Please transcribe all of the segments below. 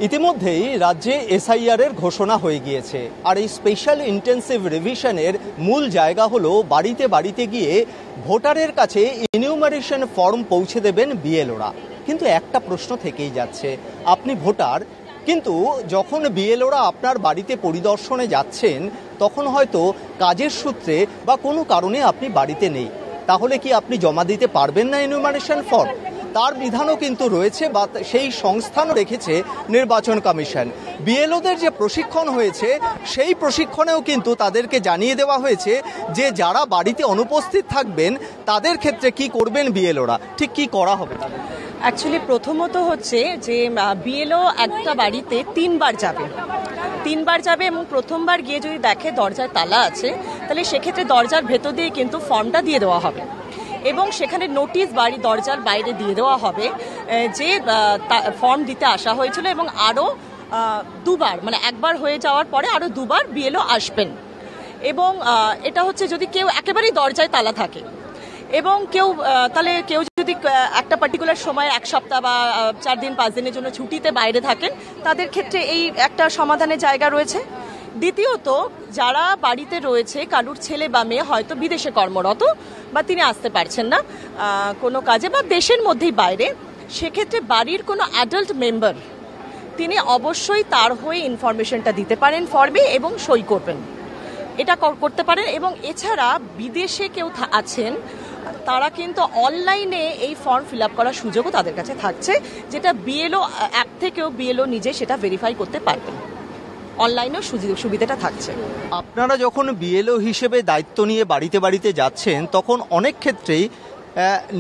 ইতিমধ্যেই রাজ্যে এসআইআর এর ঘোষণা হয়ে গিয়েছে, আর এই স্পেশাল ইন্টেন্সিভ রিভিশনের মূল জায়গা হলো বাড়িতে বাড়িতে গিয়ে ভোটারের কাছে ইনিউমারেশন ফর্ম পৌঁছে দেবেন বিএলওরা। কিন্তু একটা প্রশ্ন থেকেই যাচ্ছে, আপনি ভোটার, কিন্তু যখন বিএলওরা আপনার বাড়িতে পরিদর্শনে যাচ্ছেন তখন হয়তো কাজের সূত্রে বা কোনো কারণে আপনি বাড়িতে নেই, তাহলে কি আপনি জমা দিতে পারবেন না ইনিউমারেশন ফর্ম? তার বিধানও কিন্তু রয়েছে বা সেই সংস্থানও রেখেছে নির্বাচন কমিশন। বিএলওদের যে প্রশিক্ষণ হয়েছে সেই প্রশিক্ষণেও কিন্তু তাদেরকে জানিয়ে দেওয়া হয়েছে যে যারা বাড়িতে অনুপস্থিত থাকবেন তাদের ক্ষেত্রে কি করবেন বিএলওরা, ঠিক কি করা হবে। অ্যাকচুয়ালি প্রথমত হচ্ছে যে বিএলও একটা বাড়িতে তিনবার যাবে এবং প্রথমবার গিয়ে যদি দেখে দরজায় তালা আছে তাহলে সেক্ষেত্রে দরজার ভেতর দিয়ে কিন্তু ফর্মটা দিয়ে দেওয়া হবে এবং সেখানে নোটিশ বাড়ি দরজার বাইরে দিয়ে দেওয়া হবে যে ফর্ম দিতে আসা হয়েছিল এবং আরও দুবার, মানে একবার হয়ে যাওয়ার পরে আরও দুবার বিএলও আসবেন। এবং এটা হচ্ছে যদি কেউ একেবারেই দরজায় তালা থাকে এবং কেউ যদি একটা পার্টিকুলার সময় এক সপ্তাহ বা 4 দিন 5 দিনের জন্য ছুটিতে বাইরে থাকেন তাদের ক্ষেত্রে এই একটা সমাধানের জায়গা রয়েছে। দ্বিতীয়ত, যারা বাড়িতে রয়েছে কারুর ছেলে বা মেয়ে হয়তো বিদেশে কর্মরত বা তিনি আসতে পারছেন না কোনো কাজে বা দেশের মধ্যেই বাইরে, সেক্ষেত্রে বাড়ির কোনো অ্যাডাল্ট মেম্বার তিনি অবশ্যই তার হয়ে ইনফরমেশনটা দিতে পারেন ফর্মে এবং সই করবেন, এটা করতে পারেন। এবং এছাড়া বিদেশে কেউ আছেন তারা কিন্তু অনলাইনে এই ফর্ম ফিল আপ করার সুযোগও তাদের কাছে থাকছে, যেটা বিএলও অ্যাপ থেকেও বিএলও নিজে সেটা ভেরিফাই করতে পারবেন, অনলাইনেও সুবিধাটা থাকছে। আপনারা যখন বিএলও হিসেবে দায়িত্ব নিয়ে বাড়িতে বাড়িতে যাচ্ছেন তখন অনেক ক্ষেত্রেই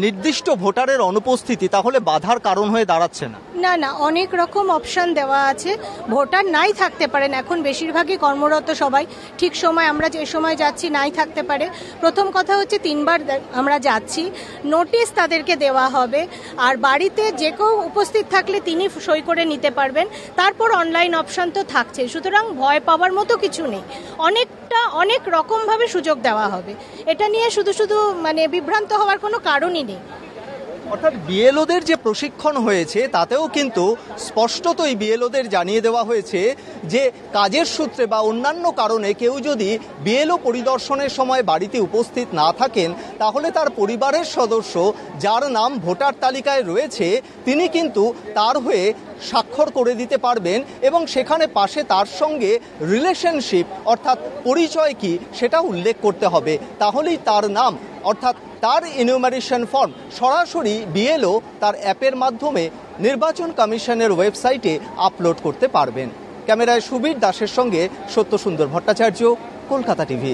নির্দিষ্ট ভোটারের অনুপস্থিতি তাহলে বাধার কারণ হয়ে দাঁড়াচ্ছে না? না, অনেক রকম অপশন দেওয়া আছে, ভোটার নাই থাকতে পারেন। এখন বেশিরভাগই কর্মরত সবাই, ঠিক সময় আমরা যে সময় যাচ্ছি নাই থাকতে পারে। প্রথম কথা হচ্ছে 3 বার আমরা যাচ্ছি, নোটিশ তাদেরকে দেওয়া হবে, আর বাড়িতে যে কেউ উপস্থিত থাকলে তিনি সই করে নিতে পারবেন। তারপর অনলাইন অপশন তো থাকছে, সুতরাং ভয় পাওয়ার মতো কিছু নেই। অনেক রকমভাবে সুযোগ দেওয়া হবে, এটা নিয়ে শুধু মানে বিভ্রান্ত হওয়ার কোনো কারণই নেই। অর্থাৎ বিএলওদের যে প্রশিক্ষণ হয়েছে তাতেও কিন্তু স্পষ্টতই বিএলওদের জানিয়ে দেওয়া হয়েছে যে কাজের সূত্রে বা অন্যান্য কারণে কেউ যদি বিএলও পরিদর্শনের সময় বাড়িতে উপস্থিত না থাকেন তাহলে তার পরিবারের সদস্য যার নাম ভোটার তালিকায় রয়েছে তিনি কিন্তু তার হয়ে স্বাক্ষর করে দিতে পারবেন এবং সেখানে পাশে তার সঙ্গে রিলেশনশিপ অর্থাৎ পরিচয় কি সেটা উল্লেখ করতে হবে, তাহলেই তার নাম অর্থাৎ তার ইনিউমারেশন ফর্ম সরাসরি বিএলও তার অ্যাপের মাধ্যমে নির্বাচন কমিশনের ওয়েবসাইটে আপলোড করতে পারবেন। ক্যামেরায় সুবীর দাসের সঙ্গে সত্যসুন্দর ভট্টাচার্য, কলকাতা টিভি।